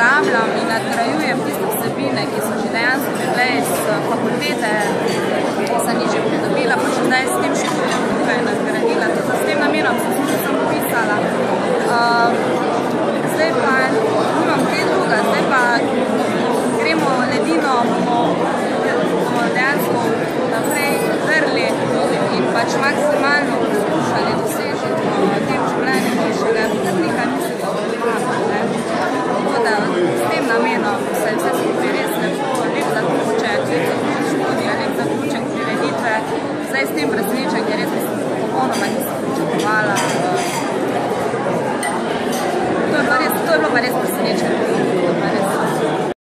uporabljam in nadgrajujem tiste vsebine, ki so že dejansko bile iz fakultete, ki sem jih že pridobila, pa še zdaj s tem še tukaj nadgradila. Tudi s tem namenom sem pisala. Zdaj pa nimam kaj druga, zdaj pa gremo ledino, bomo dejansko naprej vrli in pač